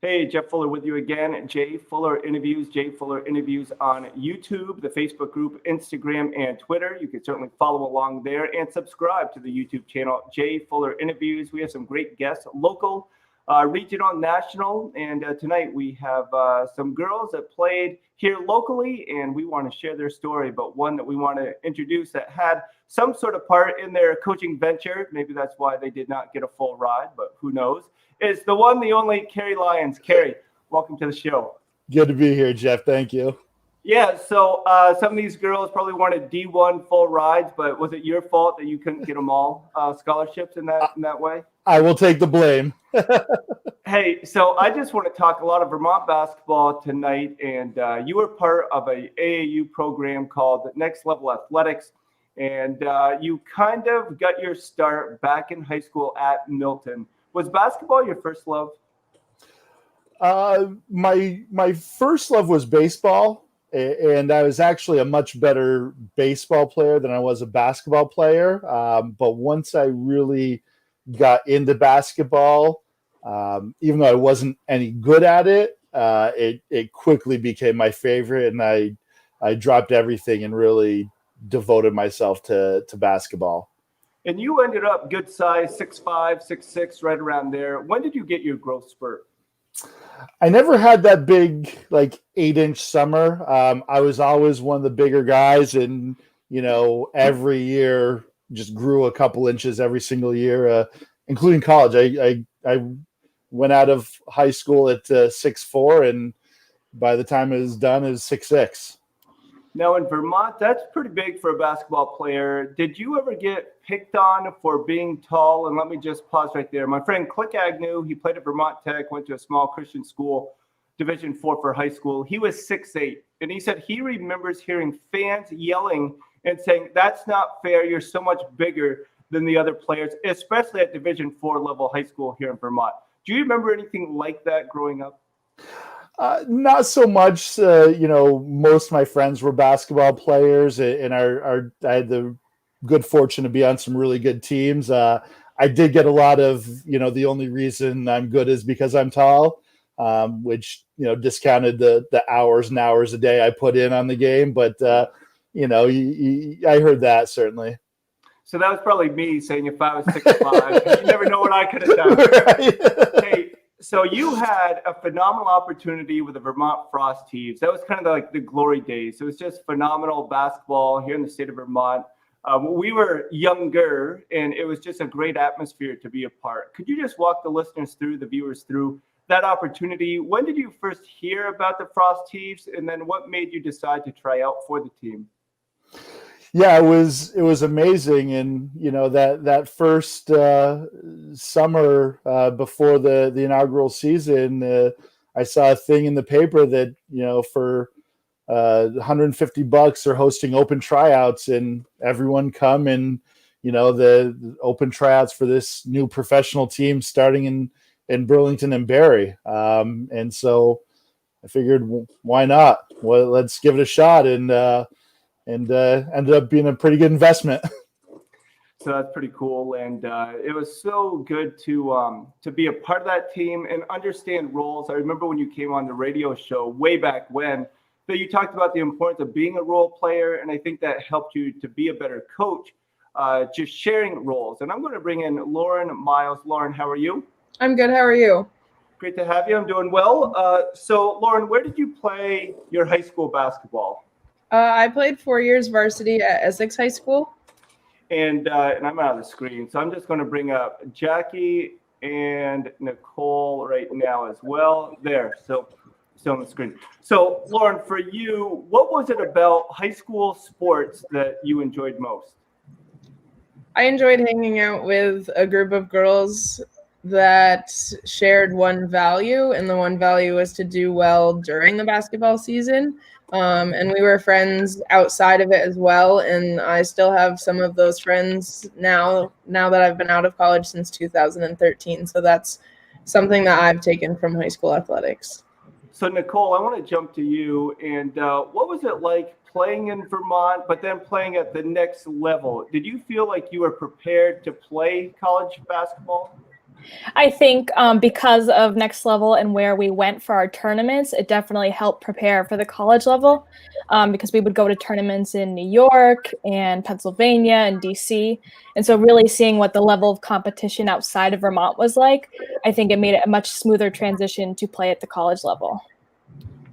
Hey, Jeff Fuller with you again. Jay Fuller Interviews on YouTube, the Facebook group, Instagram, and Twitter. You can certainly follow along there and subscribe to the YouTube channel, Jay Fuller Interviews. We have some great guests, local, regional, national. And tonight we have some girls that played here locally, and we want to share their story, but one that we want to introduce that had some sort of part in their coaching venture. Maybe that's why they did not get a full ride, but who knows? Is the one, the only Kerry Lyons. Kerry, welcome to the show. Good to be here, Jeff. Thank you. Yeah, so some of these girls probably wanted D1 full rides, but was it your fault that you couldn't get them all scholarships in that way? I will take the blame. Hey, so I just want to talk a lot of Vermont basketball tonight, and you were part of a AAU program called Next Level Athletics, and you kind of got your start back in high school at Milton. Was basketball your first love? My first love was baseball, and I was actually a much better baseball player than I was a basketball player. But once I really got into basketball, even though I wasn't any good at it, it quickly became my favorite, and I dropped everything and really devoted myself to basketball. And you ended up good size, 6'5", 6'6", right around there. When did you get your growth spurt? I never had that big, 8-inch summer. I was always one of the bigger guys, and, every year just grew a couple inches every single year, including college. I went out of high school at 6'4", and by the time it was done, it was 6'6". Now in Vermont, that's pretty big for a basketball player. Did you ever get picked on for being tall? And let me just pause right there. My friend Click Agnew, he played at Vermont Tech, went to a small Christian school, Division IV for high school. He was 6'8", and he said he remembers hearing fans yelling and saying, "That's not fair. You're so much bigger than the other players," especially at Division IV level high school here in Vermont. Do you remember anything like that growing up? Not so much. Most of my friends were basketball players, and I had the good fortune to be on some really good teams. I did get a lot of, the only reason I'm good is because I'm tall, which, discounted the hours and hours a day I put in on the game. But, I heard that certainly. So that was probably me saying if I was 6'5", you never know what I could have done. Right. Hey, so you had a phenomenal opportunity with the Vermont Frost Thieves. That was kind of like the glory days. It was just phenomenal basketball here in the state of Vermont. We were younger, and it was just a great atmosphere to be a part. Could you just walk the listeners through, the viewers through that opportunity? When did you first hear about the Frost Thieves, and then what made you decide to try out for the team? Yeah, it was amazing, and that first summer before the inaugural season, I saw a thing in the paper that for $150 they're hosting open tryouts, and everyone come, and the open tryouts for this new professional team starting in Burlington and Barrie, and so I figured, why not? Well, let's give it a shot, and ended up being a pretty good investment. So that's pretty cool, and it was so good to be a part of that team and understand roles. I remember when you came on the radio show way back when, that you talked about the importance of being a role player, and I think that helped you to be a better coach, just sharing roles. And I'm going to bring in Lauren Miles. Lauren, how are you? I'm good. How are you? Great to have you. I'm doing well. So, Lauren, where did you play your high school basketball? I played 4 years varsity at Essex High School. And I'm out of the screen, so I'm just going to bring up Jackie and Nicole right now as well. There, so still on the screen. So, Lauren, for you, what was it about high school sports that you enjoyed most? I enjoyed hanging out with a group of girls that shared one value, and the one value was to do well during the basketball season. And we were friends outside of it as well. And I still have some of those friends now that I've been out of college since 2013. So that's something that I've taken from high school athletics. So, Nicole, I want to jump to you. And what was it like playing in Vermont, but then playing at the next level? Did you feel like you were prepared to play college basketball? I think because of Next Level and where we went for our tournaments, it definitely helped prepare for the college level because we would go to tournaments in New York and Pennsylvania and DC. And so really seeing what the level of competition outside of Vermont was like, I think it made it a much smoother transition to play at the college level.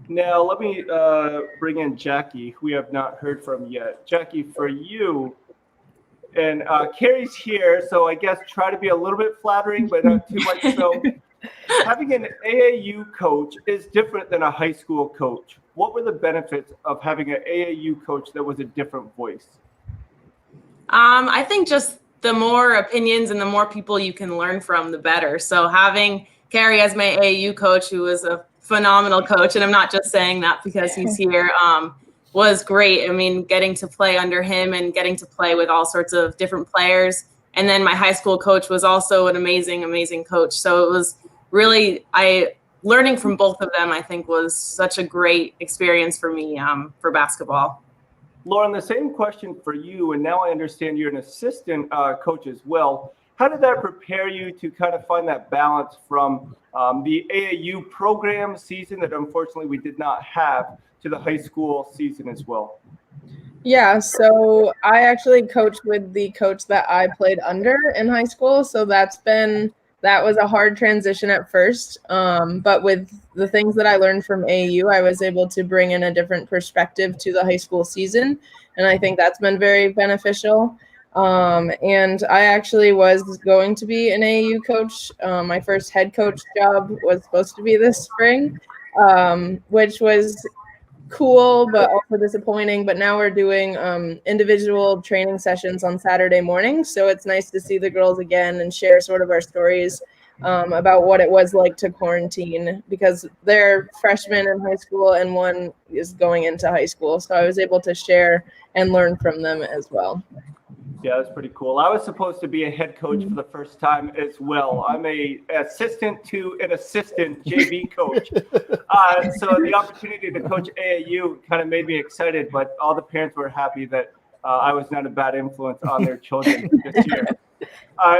Now, let me bring in Jackie, who we have not heard from yet. Jackie, for you, and Kerry's here, so I guess try to be a little bit flattering, but not too much so. Having an AAU coach is different than a high school coach. What were the benefits of having an AAU coach that was a different voice? I think just the more opinions and the more people you can learn from, the better. So having Kerry as my AAU coach, who was a phenomenal coach, and I'm not just saying that because he's here, was great. I mean, getting to play under him and getting to play with all sorts of different players. And then my high school coach was also an amazing, amazing coach. So it was really, learning from both of them, I think, was such a great experience for me for basketball. Lauren, the same question for you, and now I understand you're an assistant coach as well. How did that prepare you to kind of find that balance from the AAU program season that unfortunately we did not have to the high school season as well? Yeah, so I actually coached with the coach that I played under in high school. So that was a hard transition at first. But with the things that I learned from AAU, I was able to bring in a different perspective to the high school season. And I think that's been very beneficial. And I actually was going to be an AAU coach. My first head coach job was supposed to be this spring, which was cool, but also disappointing. But now we're doing individual training sessions on Saturday mornings. So it's nice to see the girls again and share sort of our stories about what it was like to quarantine, because they're freshmen in high school and one is going into high school. So I was able to share and learn from them as well. Yeah, that's pretty cool. I was supposed to be a head coach for the first time as well. I'm a assistant to an assistant JV coach. So the opportunity to coach AAU kind of made me excited, but all the parents were happy that I was not a bad influence on their children this year.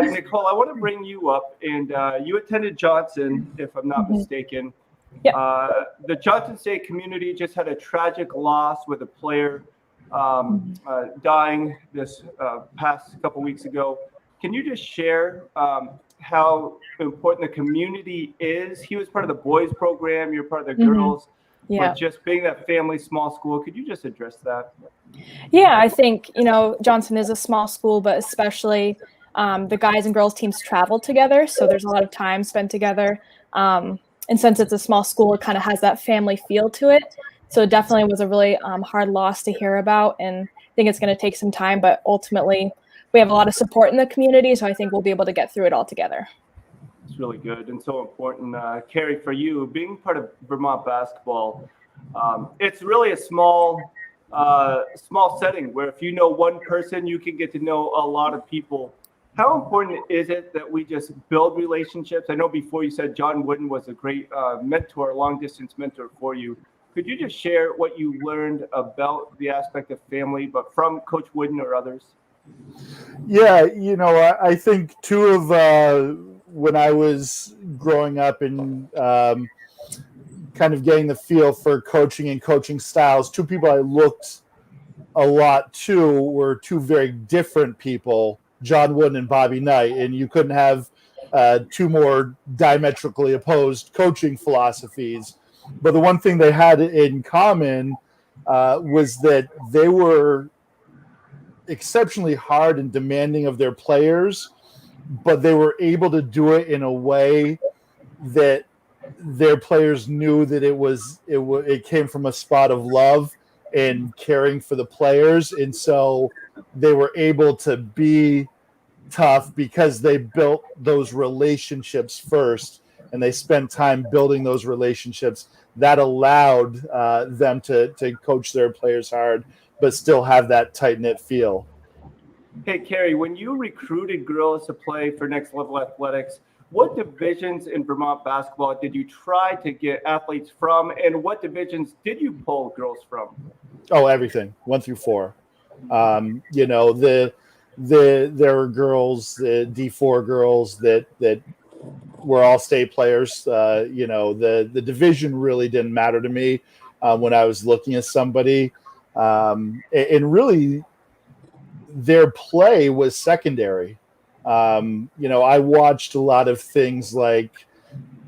Nicole, I want to bring you up, and you attended Johnson, if I'm not mistaken. Yep. The Johnson State community just had a tragic loss with a player dying this past couple weeks ago. Can you just share how important the community is? He was part of the boys program, you're part of the girls, but just being that family small school, could you just address that? Yeah, I think, Johnson is a small school, but especially the guys and girls teams travel together. So there's a lot of time spent together. And since it's a small school, it kind of has that family feel to it. So it definitely was a really hard loss to hear about. And I think it's going to take some time, but ultimately we have a lot of support in the community. So I think we'll be able to get through it all together. It's really good and so important. Kerry, for you, being part of Vermont basketball, it's really a small setting where if you know one person, you can get to know a lot of people. How important is it that we just build relationships? I know before you said John Wooden was a great mentor, long-distance mentor for you. Could you just share what you learned about the aspect of family, but from Coach Wooden or others? Yeah, I think two of when I was growing up and kind of getting the feel for coaching and coaching styles, two people I looked a lot to were two very different people, John Wooden and Bobby Knight, and you couldn't have two more diametrically opposed coaching philosophies. But the one thing they had in common was that they were exceptionally hard and demanding of their players, but they were able to do it in a way that their players knew that it came from a spot of love and caring for the players. And so they were able to be tough because they built those relationships first, and they spent time building those relationships that allowed them to coach their players hard, but still have that tight-knit feel. Hey, Kerry, when you recruited girls to play for Next Level Athletics, what divisions in Vermont basketball did you try to get athletes from, and what divisions did you pull girls from? Oh, everything, 1 through 4. There were girls, the D4 girls that were all state players. The division really didn't matter to me when I was looking at somebody. And really, their play was secondary. I watched a lot of things like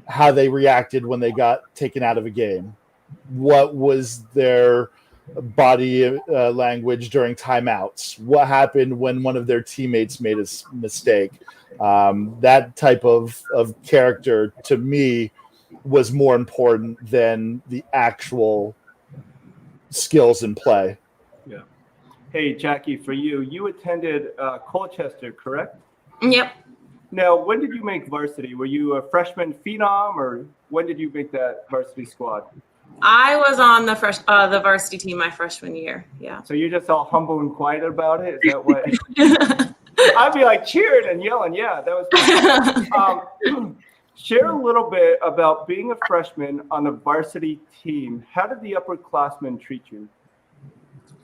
how they reacted when they got taken out of a game. What was their body language during timeouts? What happened when one of their teammates made a mistake? That type of character, to me, was more important than the actual skills in play. Yeah. Hey, Jackie, for you attended Colchester, correct? Yep. Now, when did you make varsity? Were you a freshman phenom, or when did you make that varsity squad? I was on the varsity team my freshman year. Yeah. So you're just all humble and quiet about it? Is that what? I'd be like cheering and yelling. Yeah, that was. Share a little bit about being a freshman on the varsity team. How did the upperclassmen treat you?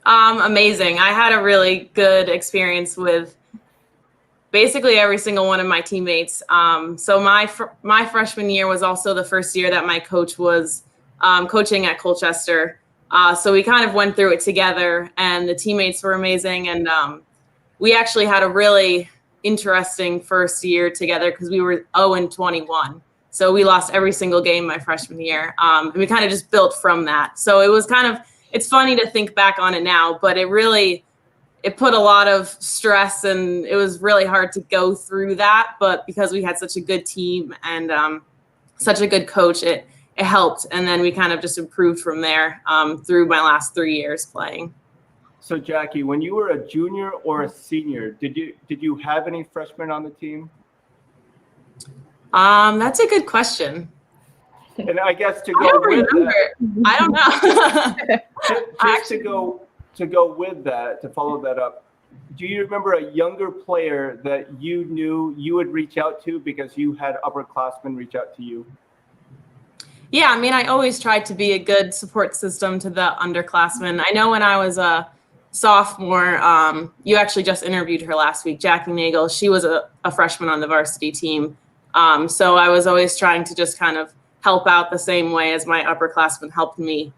Amazing. I had a really good experience with basically every single one of my teammates. So my freshman year was also the first year that my coach was coaching at Colchester. So we kind of went through it together, and the teammates were amazing. And we actually had a really interesting first year together because we were 0-21. So we lost every single game my freshman year. And we kind of just built from that. So it was it's funny to think back on it now, but it put a lot of stress, and it was really hard to go through that. But because we had such a good team and such a good coach, it helped. And then we kind of just improved from there through my last 3 years playing. So Jackie, when you were a junior or a senior, did you have any freshmen on the team? That's a good question. And I guess to I go don't with remember. that, I don't know. just to go with that, to follow that up, do you remember a younger player that you knew you would reach out to because you had upperclassmen reach out to you? Yeah, I mean, I always tried to be a good support system to the underclassmen. I know when I was a sophomore, you actually just interviewed her last week, Jackie Nagel. She was a freshman on the varsity team. So I was always trying to just kind of help out the same way as my upperclassmen helped me.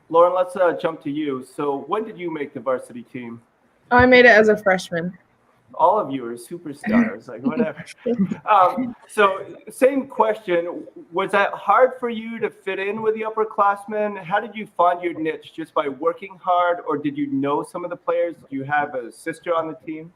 Lauren, let's jump to you. So when did you make the varsity team? I made it as a freshman. All of you are superstars, like whatever. So same question, was that hard for you to fit in with the upperclassmen? How did you find your niche, just by working hard, or did you know some of the players? Do you have a sister on the team?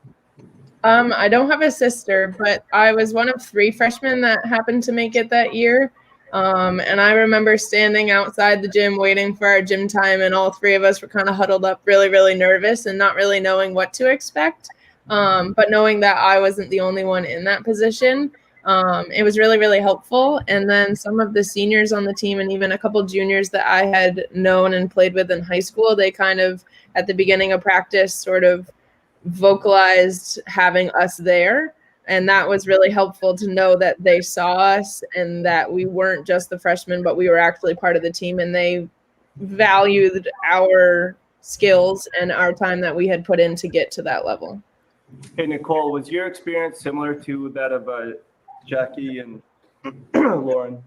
I don't have a sister, but I was one of 3 freshmen that happened to make it that year. And I remember standing outside the gym waiting for our gym time, and all 3 of us were kind of huddled up, really, really nervous and not really knowing what to expect. But knowing that I wasn't the only one in that position, it was really, really helpful. And then some of the seniors on the team and even a couple juniors that I had known and played with in high school, they kind of, at the beginning of practice, sort of vocalized having us there. And that was really helpful to know that they saw us and that we weren't just the freshmen, but we were actually part of the team, and they valued our skills and our time that we had put in to get to that level. Hey, Nicole, was your experience similar to that of Jackie and Lauren?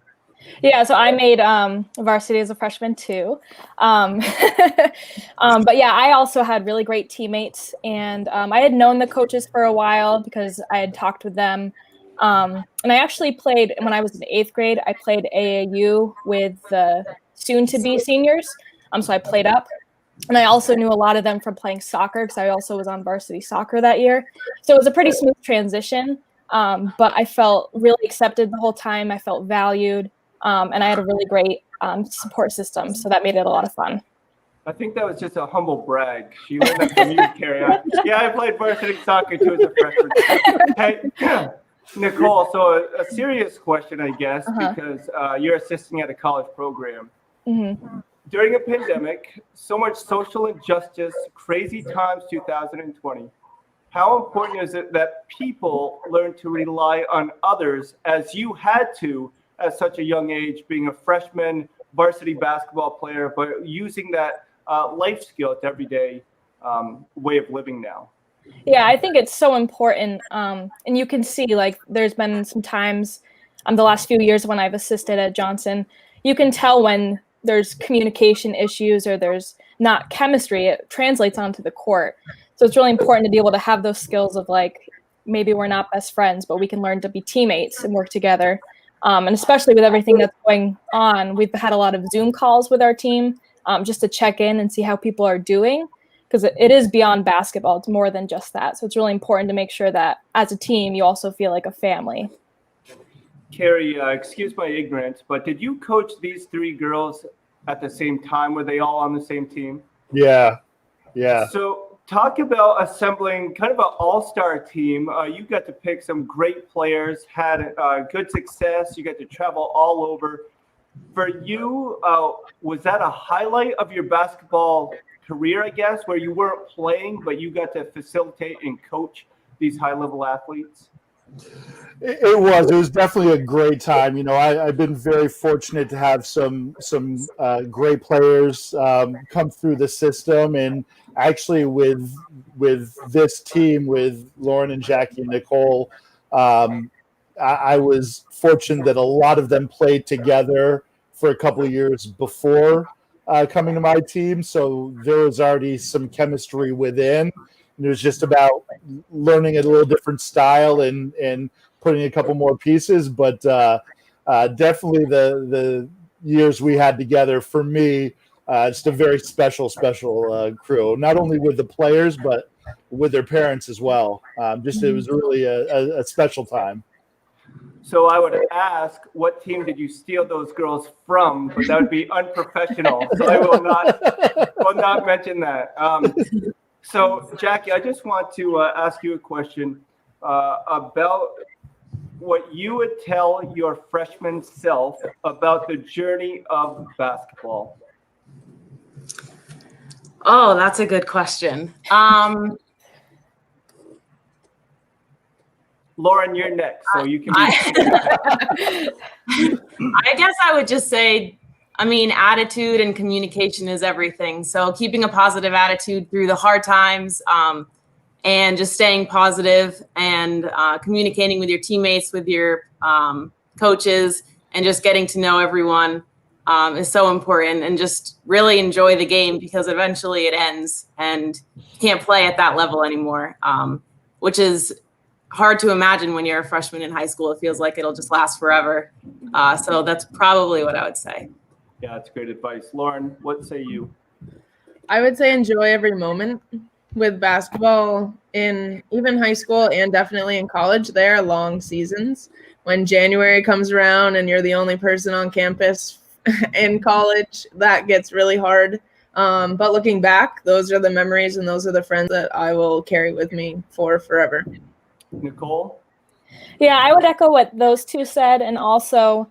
Yeah, so I made varsity as a freshman too. But yeah, I also had really great teammates, and I had known the coaches for a while because I had talked with them. And I actually played, when I was in 8th grade, I played AAU with the soon-to-be seniors. So I played up. And I also knew a lot of them from playing soccer because I also was on varsity soccer that year. So it was a pretty smooth transition, but I felt really accepted the whole time. I felt valued. And I had a really great support system, so that made it a lot of fun. I think that was just a humble brag. She learned that from you, Kerry. I played varsity soccer too as a freshman. Hey, Nicole, so a serious question, I guess, because you're assisting at a college program. Mm-hmm. During a pandemic, so much social injustice, crazy times 2020. How important is it that people learn to rely on others as you had to at such a young age, being a freshman varsity basketball player, but using that life skill to everyday way of living now? Yeah, I think it's so important. And you can see, like, there's been some times the last few years when I've assisted at Johnson, you can tell when there's communication issues or there's not chemistry. It translates onto the court. So it's really important to be able to have those skills of, like, maybe we're not best friends, but we can learn to be teammates and work together. And especially with everything that's going on, we've had a lot of Zoom calls with our team just to check in and see how people are doing, because it is beyond basketball. It's more than just that. So it's really important to make sure that as a team, you also feel like a family. Kerry, excuse my ignorance, but did you coach these three girls at the same time? Were they all on the same team? Yeah. So talk about assembling kind of an all-star team. You got to pick some great players, had good success. You got to travel all over. For you, was that a highlight of your basketball career, I guess, where you weren't playing, but you got to facilitate and coach these high-level athletes? It was definitely a great time. You know, I've been very fortunate to have some great players come through the system, and actually with this team, with Lauren and Jackie and Nicole, I was fortunate that a lot of them played together for a couple of years before coming to my team, so there was already some chemistry within. And it was just about learning a little different style and putting a couple more pieces. But definitely the years we had together, for me, just a very special crew, not only with the players, but with their parents as well. It was really a special time. So I would ask, what team did you steal those girls from? But that would be unprofessional. So I will not mention that. So, Jackie, I just want to ask you a question about what you would tell your freshman self about the journey of basketball. Oh, that's a good question. Lauren, you're next, so you can. I guess I would just say, I mean, attitude and communication is everything. So keeping a positive attitude through the hard times, and just staying positive and communicating with your teammates, with your coaches, and just getting to know everyone is so important. And just really enjoy the game, because eventually it ends and you can't play at that level anymore, which is hard to imagine when you're a freshman in high school. It feels like it'll just last forever. So that's probably what I would say. Yeah, that's great advice. Lauren, what say you? I would say enjoy every moment with basketball in even high school and definitely in college. There are long seasons. When January comes around and you're the only person on campus in college, that gets really hard. But looking back, those are the memories and those are the friends that I will carry with me for forever. Nicole? Yeah, I would echo what those two said. And also,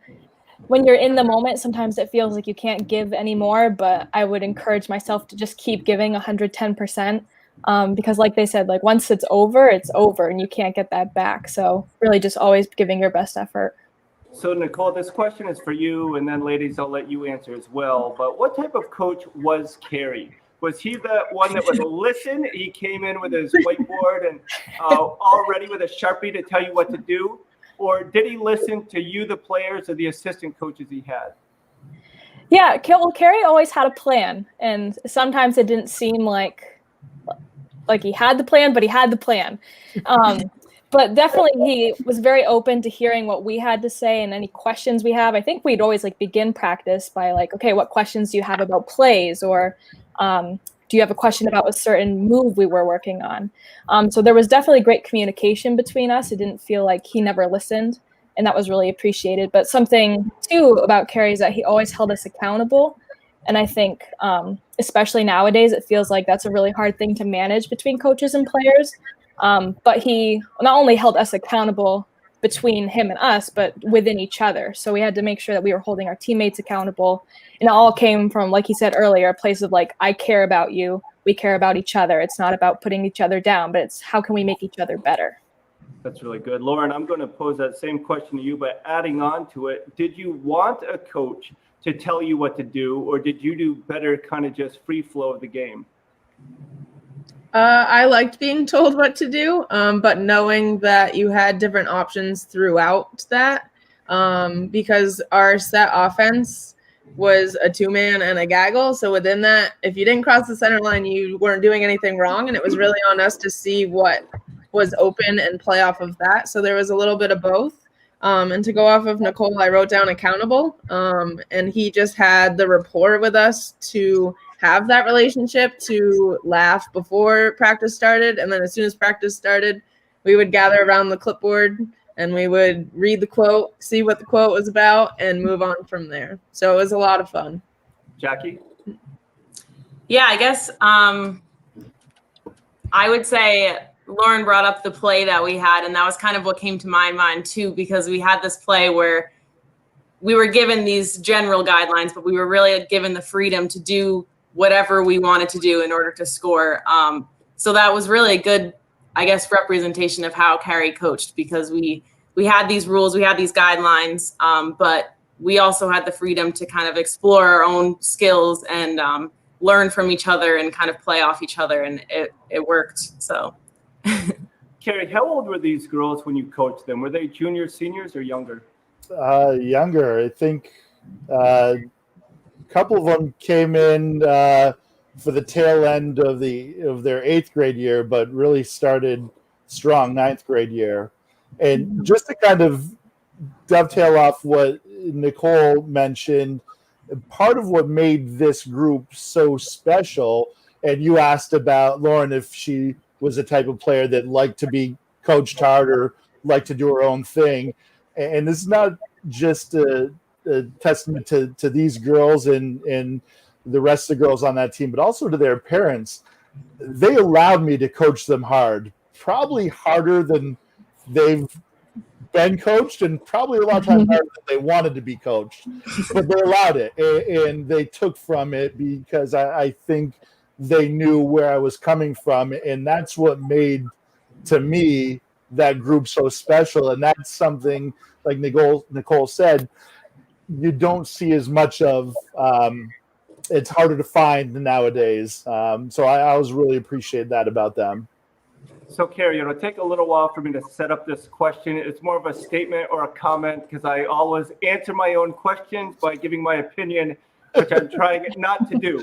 when you're in the moment, sometimes it feels like you can't give anymore, but I would encourage myself to just keep giving 110%, because like they said, like once it's over and you can't get that back. So really just always giving your best effort. So Nicole, this question is for you, and then ladies, I'll let you answer as well. But what type of coach was Kerry? Was he the one that would listen? He came in with his whiteboard and all ready with a Sharpie to tell you what to do? Or did he listen to you, the players, or the assistant coaches he had? Yeah, well, Kerry always had a plan. And sometimes it didn't seem like he had the plan, but he had the plan. But definitely he was very open to hearing what we had to say and any questions we have. I think we'd always begin practice by okay, what questions do you have about plays? Or do you have a question about a certain move we were working on? So there was definitely great communication between us. It didn't feel like he never listened, and that was really appreciated. But something too about Kerry is that he always held us accountable. And I think especially nowadays, it feels like that's a really hard thing to manage between coaches and players. But he not only held us accountable between him and us, but within each other. So we had to make sure that we were holding our teammates accountable. And it all came from, like he said earlier, a place of I care about you. We care about each other. It's not about putting each other down, but it's how can we make each other better? That's really good. Lauren, I'm going to pose that same question to you, but adding on to it, did you want a coach to tell you what to do, or did you do better kind of just free flow of the game? I liked being told what to do, but knowing that you had different options throughout that, because our set offense was a 2-man and a gaggle. So within that, if you didn't cross the center line, you weren't doing anything wrong, and it was really on us to see what was open and play off of that. So there was a little bit of both. And to go off of Nicole, I wrote down accountable, and he just had the rapport with us to have that relationship, to laugh before practice started. And then as soon as practice started, we would gather around the clipboard and we would read the quote, see what the quote was about, and move on from there. So it was a lot of fun. Jackie? Yeah, I guess I would say Lauren brought up the play that we had, and that was kind of what came to my mind too, because we had this play where we were given these general guidelines, but we were really given the freedom to do whatever we wanted to do in order to score. So that was really a good, I guess, representation of how Kerry coached, because we had these rules, we had these guidelines, but we also had the freedom to kind of explore our own skills and learn from each other and kind of play off each other, and it worked. So. Kerry, how old were these girls when you coached them? Were they juniors, seniors, or younger? Younger. I think a couple of them came in for the tail end of their 8th grade year, but really started strong 9th grade year. And just to kind of dovetail off what Nicole mentioned, part of what made this group so special, and you asked about Lauren if she was the type of player that liked to be coached hard or liked to do her own thing. And this is not just a testament to these girls and the rest of the girls on that team, but also to their parents. They allowed me to coach them hard, probably harder than they've been coached, and probably a lot of times harder than they wanted to be coached. But they allowed it, and they took from it because I think they knew where I was coming from, and that's what made, to me, that group so special. And that's something, like Nicole said, you don't see as much of. It's harder to find nowadays. So I always really appreciate that about them. So, Kerry, it'll take a little while for me to set up this question. It's more of a statement or a comment, because I always answer my own questions by giving my opinion, which I'm trying not to do.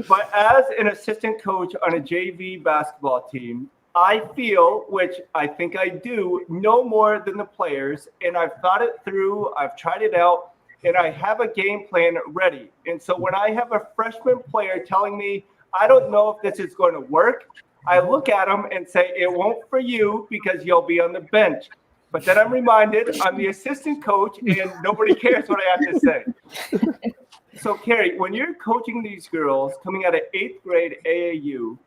But as an assistant coach on a JV basketball team, I feel, which I think I do, know more than the players, and I've thought it through, I've tried it out, and I have a game plan ready. And so when I have a freshman player telling me, I don't know if this is going to work, I look at them and say, it won't for you because you'll be on the bench. But then I'm reminded I'm the assistant coach and nobody cares what I have to say. So, Kerry, when you're coaching these girls coming out of 8th grade AAU,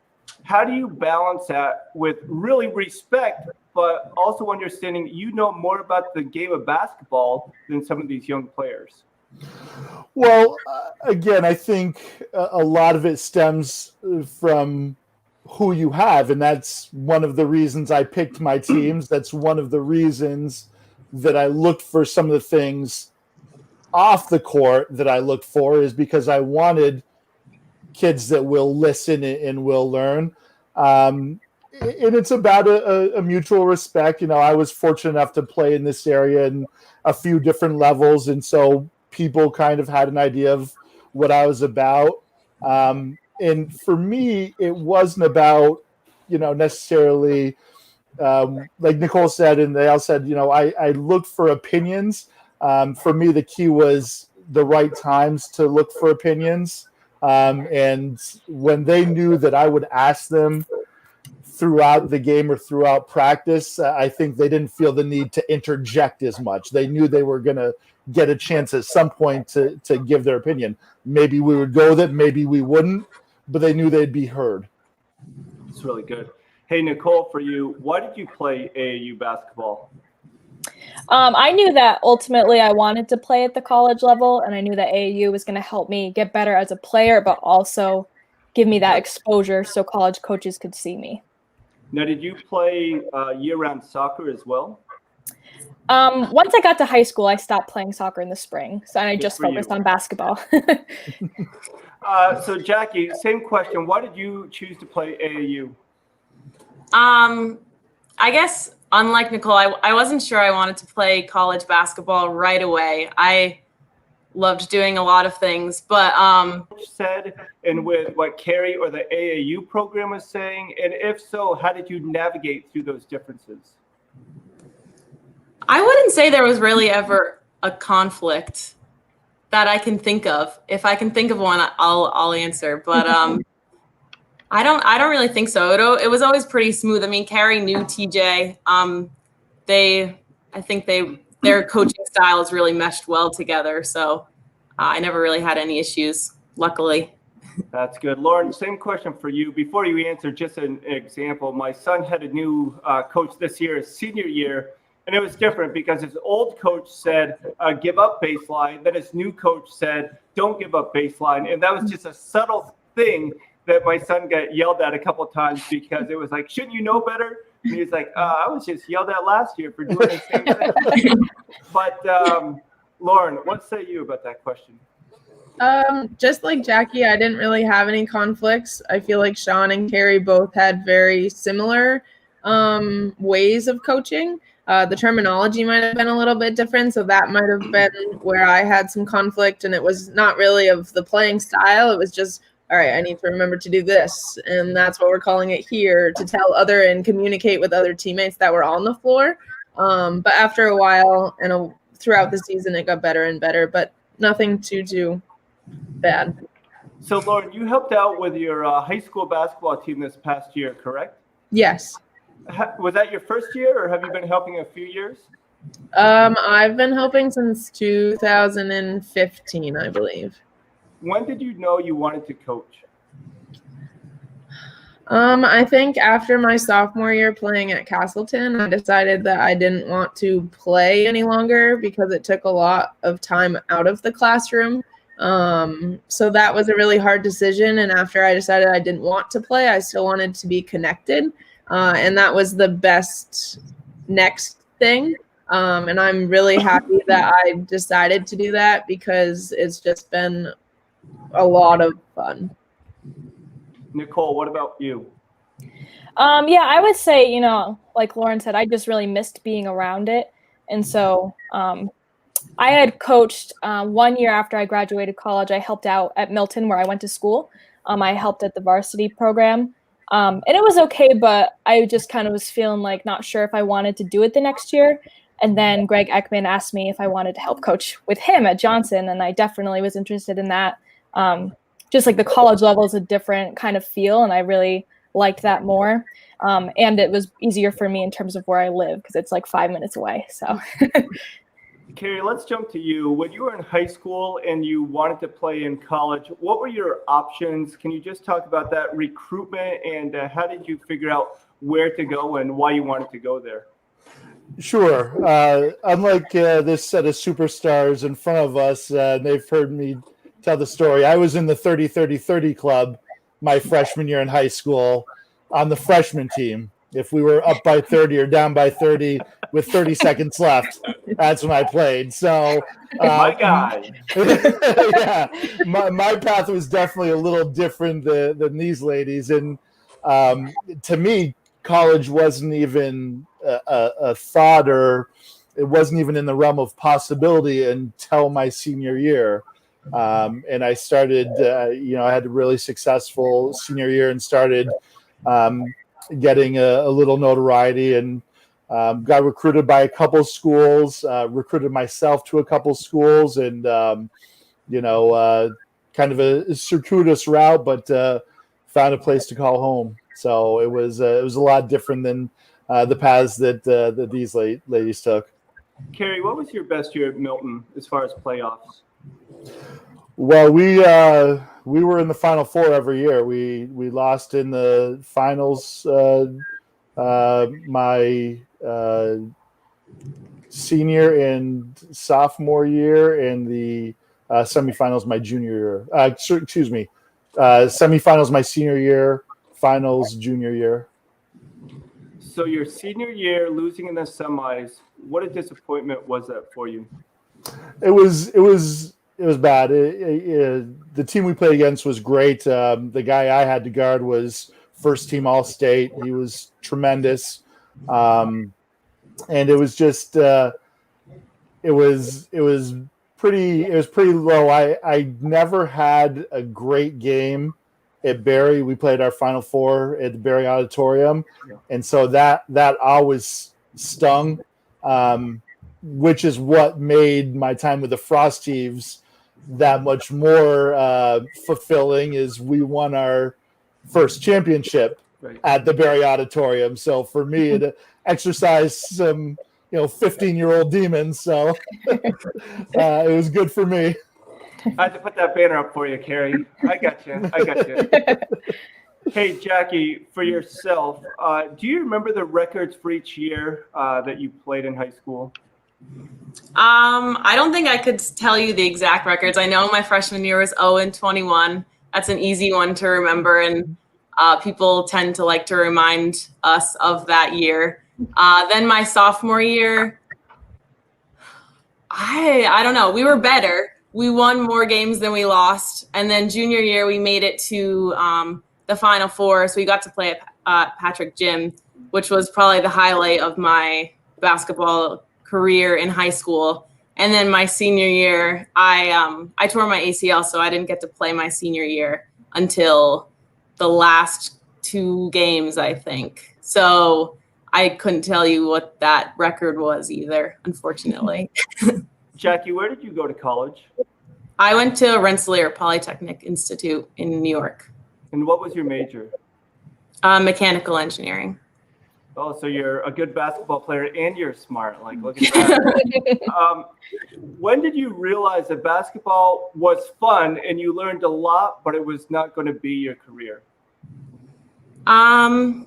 how do you balance that with really respect, but also understanding you know more about the game of basketball than some of these young players? Well, again, I think a lot of it stems from who you have, and that's one of the reasons I picked my teams. That's one of the reasons that I looked for some of the things off the court that I looked for, is because I wanted kids that will listen and will learn. And it's about a mutual respect. You know, I was fortunate enough to play in this area in a few different levels, and so people kind of had an idea of what I was about. And for me, it wasn't about, necessarily, like Nicole said, and they all said, I looked for opinions. For me, the key was the right times to look for opinions. And when they knew that I would ask them throughout the game or throughout practice, I think they didn't feel the need to interject as much. They knew they were going to get a chance at some point to give their opinion. Maybe we would go with it, maybe we wouldn't, but they knew they'd be heard. It's really good. Hey, Nicole, for you, why did you play AAU basketball? I knew that ultimately I wanted to play at the college level, and I knew that AAU was going to help me get better as a player, but also give me that exposure so college coaches could see me. Now, did you play year-round soccer as well? Once I got to high school, I stopped playing soccer in the spring, so I Good just for focused you. on basketball. So Jackie, same question. Why did you choose to play AAU? I guess unlike Nicole, I wasn't sure I wanted to play college basketball right away. I loved doing a lot of things, but Said and with what Kerry or the AAU program was saying, and if so, how did you navigate through those differences? I wouldn't say there was really ever a conflict that I can think of. If I can think of one, I'll answer. But I don't really think so. It was always pretty smooth. I mean, Kerry knew TJ. I think their coaching styles really meshed well together. So I never really had any issues, luckily. That's good. Lauren, same question for you. Before you answer, just an example. My son had a new coach this year, his senior year, and it was different because his old coach said, give up baseline. Then his new coach said, don't give up baseline. And that was just a subtle thing that my son got yelled at a couple of times because it was like, shouldn't you know better? And he was like, I was just yelled at last year for doing the same thing. But Lauren, what say you about that question? Just like Jackie, I didn't really have any conflicts. I feel like Sean and Kerry both had very similar ways of coaching. The terminology might have been a little bit different, so that might have been where I had some conflict, and it was not really of the playing style. It was just, all right, I need to remember to do this, and that's what we're calling it here, to tell other and communicate with other teammates that were on the floor. But after a while and throughout the season, it got better and better, but nothing too bad. So, Lauren, you helped out with your high school basketball team this past year, correct? Yes. Was that your first year, or have you been helping a few years? I've been helping since 2015, I believe. When did you know you wanted to coach? I think after my sophomore year playing at Castleton, I decided that I didn't want to play any longer because it took a lot of time out of the classroom. So that was a really hard decision. And after I decided I didn't want to play, I still wanted to be connected. And that was the best next thing. And I'm really happy that I decided to do that because it's just been a lot of fun. Nicole, what about you? Yeah, I would say, like Lauren said, I just really missed being around it. And so I had coached 1 year after I graduated college. I helped out at Milton where I went to school. I helped at the varsity program. And it was okay, but I just kind of was feeling like not sure if I wanted to do it the next year. And then Greg Ekman asked me if I wanted to help coach with him at Johnson. And I definitely was interested in that. Just like the college level is a different kind of feel. And I really liked that more. And it was easier for me in terms of where I live because it's like 5 minutes away. So Kerry, let's jump to you. When you were in high school and you wanted to play in college, what were your options? Can you just talk about that recruitment and how did you figure out where to go and why you wanted to go there? Sure. Unlike this set of superstars in front of us, they've heard me tell the story. I was in the 30-30-30 club my freshman year in high school on the freshman team. If we were up by 30 or down by 30 with 30 seconds left, that's when I played. So my guy. Yeah, my path was definitely a little different than these ladies. And to me, college wasn't even a thought, or it wasn't even in the realm of possibility until my senior year. And I started, I had a really successful senior year and started getting a little notoriety and got recruited by a couple schools, recruited myself to a couple schools, and, kind of a circuitous route, but found a place to call home. So it was a lot different than the paths that these ladies took. Kerry, what was your best year at Milton as far as playoffs? Well, we were in the Final Four every year. We lost in the finals my senior and sophomore year, and the semifinals my junior year. Semifinals my senior year, finals junior year. So your senior year, losing in the semis, What a disappointment was that for you? It was bad. The team we played against was great. The guy I had to guard was first team All-State. He was tremendous, and it was just it was pretty low. I never had a great game at Barry. We played our Final Four at the Barry Auditorium, and so that always stung. Which is what made my time with the Frost Thieves that much more fulfilling, is we won our first championship at the Barry Auditorium. So for me, it exercised some, 15-year-old demons. So it was good for me. I had to put that banner up for you, Kerry. I got you. Hey, Jackie, for yourself, do you remember the records for each year that you played in high school? I don't think I could tell you the exact records. I know my freshman year was 0-21. That's an easy one to remember, and people tend to like to remind us of that year. Then my sophomore year, I don't know. We were better. We won more games than we lost. And then junior year, we made it to the Final Four, so we got to play at Patrick Gym, which was probably the highlight of my basketball career in high school. And then my senior year, I tore my ACL, so I didn't get to play my senior year until the last 2 games, I think. So I couldn't tell you what that record was either, unfortunately. Jackie, where did you go to college? I went to Rensselaer Polytechnic Institute in New York. And what was your major? Mechanical engineering. Oh, so you're a good basketball player and you're smart. Like, look at that. When did you realize that basketball was fun and you learned a lot, but it was not going to be your career? Well,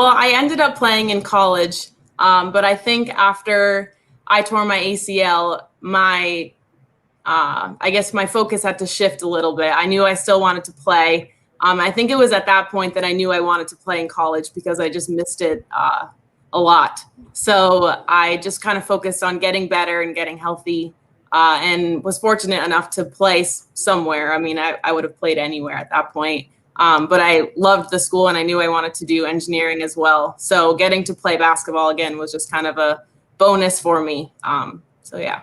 I ended up playing in college, but I think after I tore my ACL, I guess my focus had to shift a little bit. I knew I still wanted to play. I think it was at that point that I knew I wanted to play in college because I just missed it a lot. So I just kind of focused on getting better and getting healthy, and was fortunate enough to play somewhere. I mean, I would have played anywhere at that point. But I loved the school and I knew I wanted to do engineering as well. So getting to play basketball again was just kind of a bonus for me. So yeah.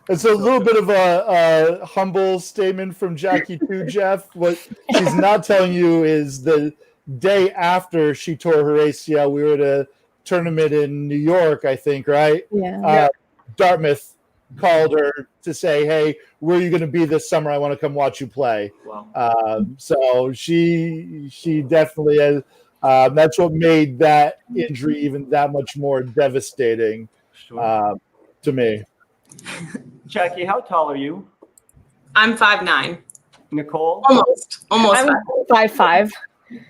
It's a little bit of a humble statement from Jackie too, Jeff. What she's not telling you is the day after she tore her ACL, we were at a tournament in New York, I think, right? Yeah. Dartmouth called her to say, hey, where are you going to be this summer? I want to come watch you play. Wow. So she definitely has, that's what made that injury even that much more devastating to me. Jackie, how tall are you? I'm 5'9". Nicole? Almost. I'm 5'5".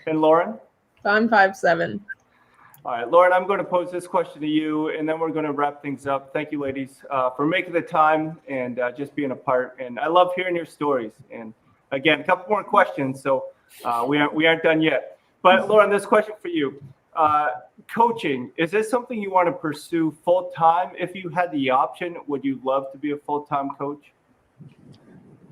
And Lauren? I'm 5'7". All right, Lauren, I'm going to pose this question to you, and then we're going to wrap things up. Thank you, ladies, for making the time and just being a part. And I love hearing your stories. And again, a couple more questions, so we aren't done yet. But Lauren, this question for you. Coaching, is this something you want to pursue full-time? If you had the option, would you love to be a full-time coach?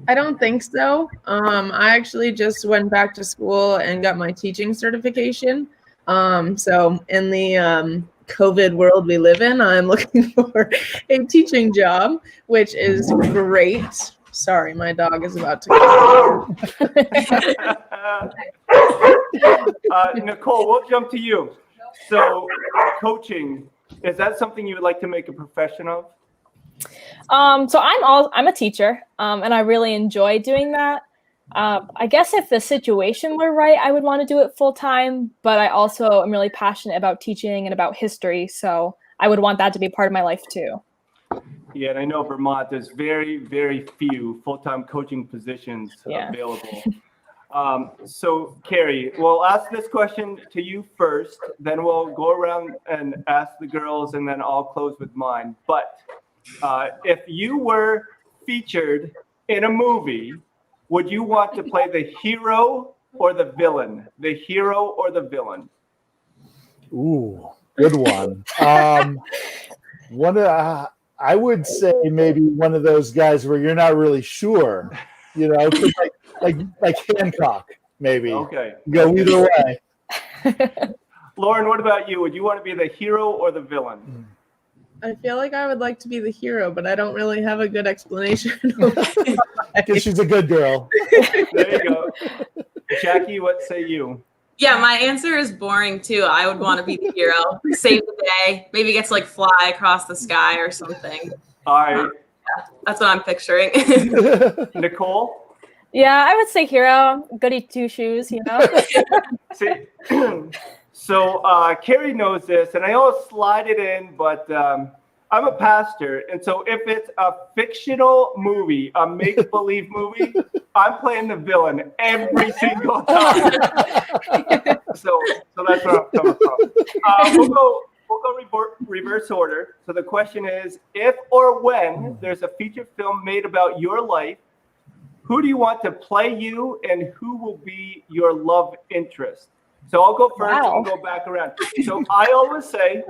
I don't think so. I actually just went back to school and got my teaching certification. So in the COVID world we live in, I'm looking for a teaching job, which is great. Sorry, my dog is about to go. Nicole, we'll jump to you. So coaching, is that something you would like to make a profession of? So I'm a teacher, and I really enjoy doing that. I guess if the situation were right, I would want to do it full time, but I also am really passionate about teaching and about history. So I would want that to be part of my life too. Yeah, and I know Vermont, there's very, very few full-time coaching positions available. So Kerry, we'll ask this question to you first, then we'll go around and ask the girls, and then I'll close with mine. But if you were featured in a movie, would you want to play the hero or the villain? The hero or the villain? Ooh, good one. I would say maybe one of those guys where you're not really sure, like Hancock, maybe. Okay. Go either way. Lauren, what about you? Would you want to be the hero or the villain? I feel like I would like to be the hero, but I don't really have a good explanation. Because she's a good girl. There you go. Jackie, what say you? Yeah, my answer is boring too. I would want to be the hero, save the day, maybe get to like fly across the sky or something. All right. That's what I'm picturing. Nicole? Yeah, I would say hero, goody two shoes, See, so Kerry knows this, and I always slide it in, but I'm a pastor, and so if it's a fictional movie, a make-believe movie, I'm playing the villain every single time. So that's where I'm coming from. We'll go reverse order. So the question is, if or when there's a feature film made about your life, who do you want to play you, and who will be your love interest? So I'll go first and we'll go back around. So I always say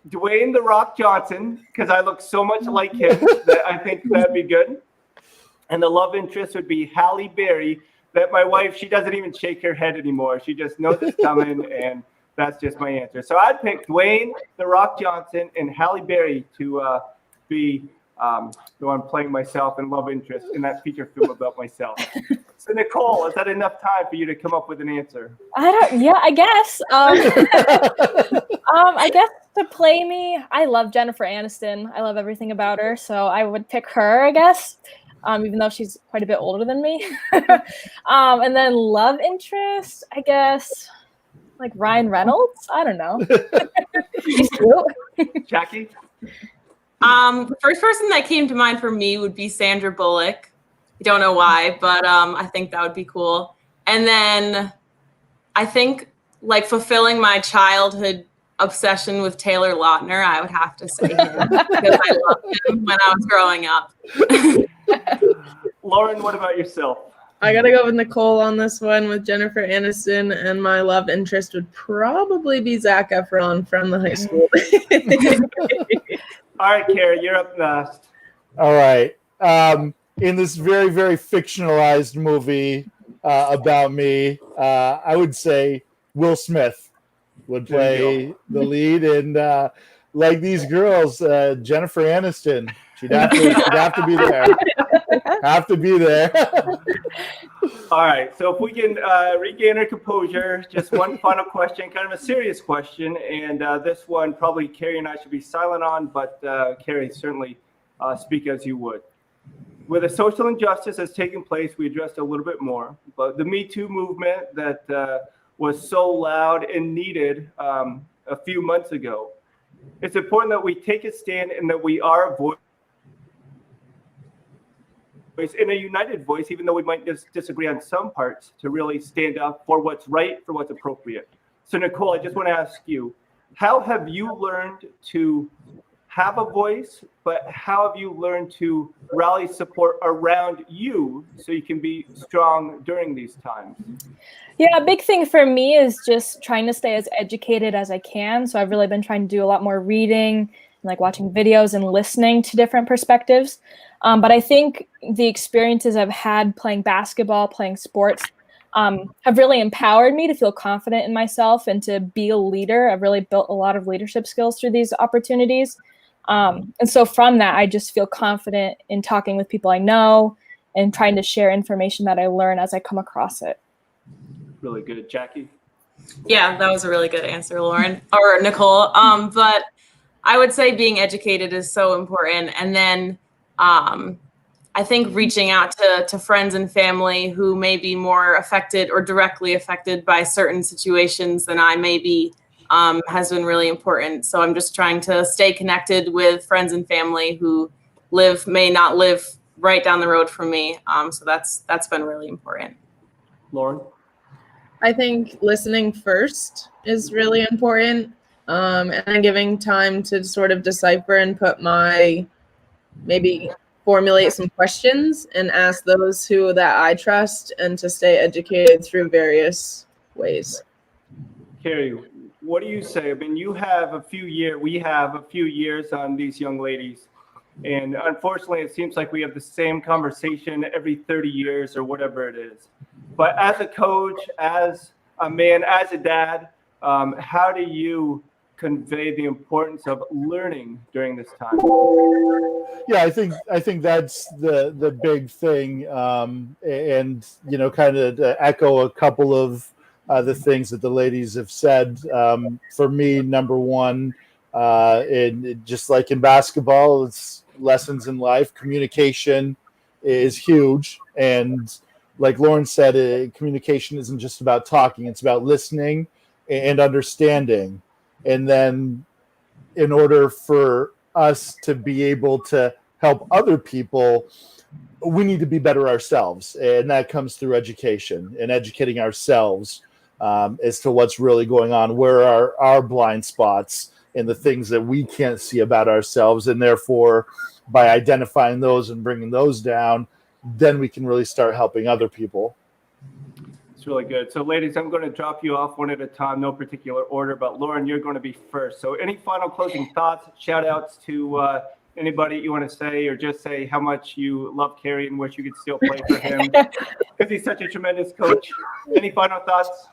Dwayne "The Rock" Johnson, because I look so much like him that I think that'd be good. And the love interest would be Halle Berry, that my wife, she doesn't even shake her head anymore. She just knows it's coming, and that's just my answer. So I'd pick Dwayne "The Rock" Johnson and Halle Berry to be the one playing myself and love interest in that feature film about myself. So Nicole, is that enough time for you to come up with an answer? I guess. I guess to play me, I love Jennifer Aniston. I love everything about her, so I would pick her, I guess. Even though she's quite a bit older than me. And then love interest, I guess, like Ryan Reynolds. I don't know. He's cute. Jackie? The first person that came to mind for me would be Sandra Bullock. I don't know why, but I think that would be cool. And then I think like fulfilling my childhood obsession with Taylor Lautner, I would have to say him because I loved him when I was growing up. Lauren, what about yourself? I gotta go with Nicole on this one with Jennifer Aniston, and my love interest would probably be Zac Efron from the high school. All right, Kerry, you're up next. All right. In this very, very fictionalized movie about me, I would say Will Smith would play the lead. And like these girls, Jennifer Aniston, she'd have to be there. Have to be there. All right, so if we can regain our composure, just one final question, kind of a serious question, and this one probably Kerry and I should be silent on, but Kerry, certainly speak as you would. With the social injustice that's taking place, we addressed a little bit more, but the Me Too movement that was so loud and needed a few months ago, it's important that we take a stand and that we are a voice, in a united voice, even though we might disagree on some parts, to really stand up for what's right, for what's appropriate. So Nicole, I just want to ask you, how have you learned to have a voice, but how have you learned to rally support around you so you can be strong during these times? Yeah, a big thing for me is just trying to stay as educated as I can. So I've really been trying to do a lot more reading, like watching videos and listening to different perspectives. But I think the experiences I've had playing basketball, playing sports, have really empowered me to feel confident in myself and to be a leader. I've really built a lot of leadership skills through these opportunities. And so from that, I just feel confident in talking with people I know and trying to share information that I learn as I come across it. Really good. Jackie? Yeah, that was a really good answer, Lauren or Nicole. But I would say being educated is so important. And then I think reaching out to friends and family who may be more affected or directly affected by certain situations than I may be has been really important. So I'm just trying to stay connected with friends and family who may not live right down the road from me. So that's been really important. Lauren? I think listening first is really important, and giving time to sort of decipher and maybe formulate some questions and ask those that I trust, and to stay educated through various ways. Kerry, what do you say? I mean, we have a few years on these young ladies. And unfortunately, it seems like we have the same conversation every 30 years or whatever it is. But as a coach, as a man, as a dad, how do you convey the importance of learning during this time? Yeah, I think that's the big thing, and kind of to echo a couple of the things that the ladies have said. For me, number one, just like in basketball, it's lessons in life. Communication is huge, and like Lauren said, communication isn't just about talking; it's about listening and understanding. And then, in order for us to be able to help other people, we need to be better ourselves, and that comes through education and educating ourselves as to what's really going on, where are our blind spots and the things that we can't see about ourselves, and therefore by identifying those and bringing those down, then we can really start helping other people. It's really good. So ladies, I'm going to drop you off one at a time, no particular order, but Lauren, you're going to be first. So any final closing thoughts, shout outs to anybody you want to say, or just say how much you love Kerry and wish you could still play for him because he's such a tremendous coach. Any final thoughts?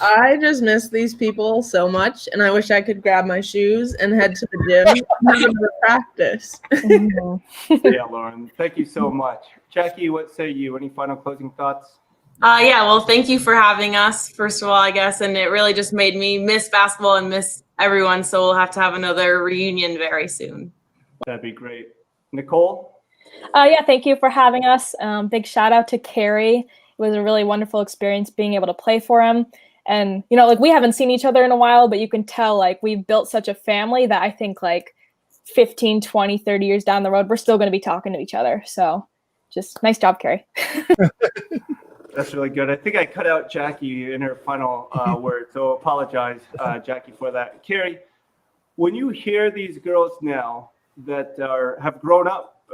I just miss these people so much, and I wish I could grab my shoes and head to the gym and have another practice. Yeah, Lauren, thank you so much. Jackie, what say you? Any final closing thoughts? Yeah, well, thank you for having us, first of all, I guess. And it really just made me miss basketball and miss everyone. So we'll have to have another reunion very soon. That'd be great. Nicole? Yeah, thank you for having us. Big shout out to Kerry. It was a really wonderful experience being able to play for him. And, like we haven't seen each other in a while, but you can tell like we've built such a family that I think like 15, 20, 30 years down the road, we're still going to be talking to each other. So just nice job, Kerry. That's really good. I think I cut out Jackie in her final word, so apologize, Jackie, for that. Kerry, when you hear these girls now that have grown up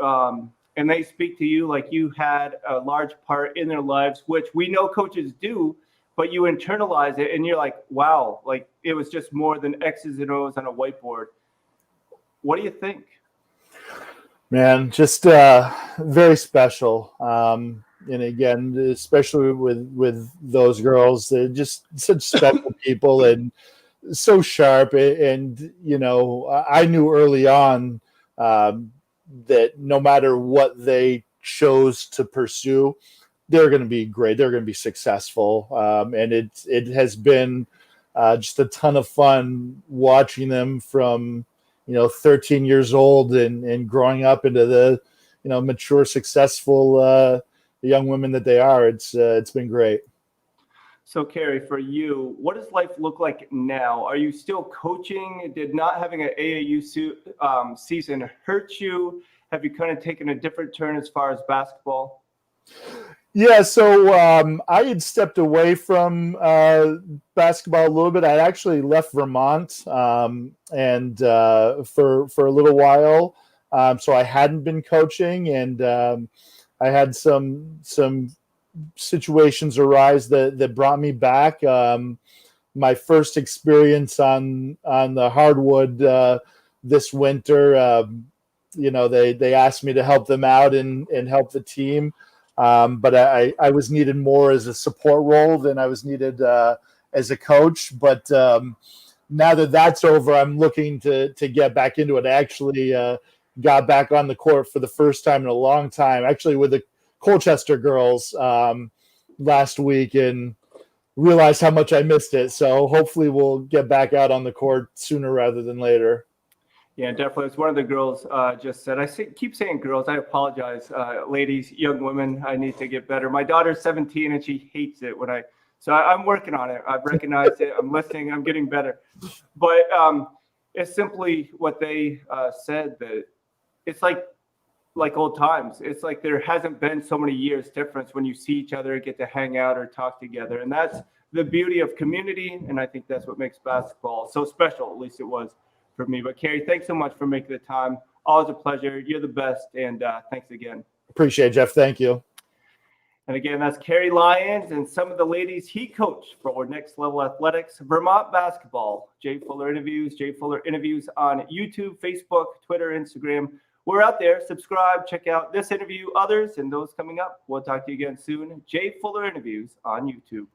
and they speak to you like you had a large part in their lives, which we know coaches do, but you internalize it and you're like, wow, like it was just more than X's and O's on a whiteboard. What do you think? Man, just very special. And again, especially with those girls, they're just such special people and so sharp. And, I knew early on that no matter what they chose to pursue, they're going to be great. They're going to be successful. And it has been just a ton of fun watching them from, 13 years old and growing up into the, mature, successful young women that they are. It's been great. So, Kerry, for you, what does life look like now? Are you still coaching? Did not having an AAU season hurt you? Have you kind of taken a different turn as far as basketball? Yeah, so I had stepped away from basketball a little bit. I actually left Vermont and for a little while, so I hadn't been coaching, and I had some situations arise that brought me back. My first experience on the hardwood this winter, they asked me to help them out and help the team. But I was needed more as a support role than I was needed as a coach. But now that that's over, I'm looking to get back into it. I actually got back on the court for the first time in a long time, actually with the Colchester girls last week, and realized how much I missed it. So hopefully we'll get back out on the court sooner rather than later. Yeah, definitely. It's one of the girls just said, keep saying girls. I apologize, ladies, young women. I need to get better. My daughter's 17 and she hates it so I'm working on it. I've recognized it. I'm listening. I'm getting better. But it's simply what they said, that it's like old times. It's like there hasn't been so many years difference when you see each other, get to hang out or talk together. And that's the beauty of community. And I think that's what makes basketball so special. At least it was for me. But Kerry, thanks so much for making the time. Always a pleasure. You're the best. And thanks again. Appreciate it, Jeff. Thank you. And again, that's Kerry Lyons and some of the ladies he coached for Next Level Athletics, Vermont basketball. Jay Fuller interviews on YouTube, Facebook, Twitter, Instagram. We're out there. Subscribe, check out this interview, others, and those coming up. We'll talk to you again soon. Jay Fuller Interviews on YouTube.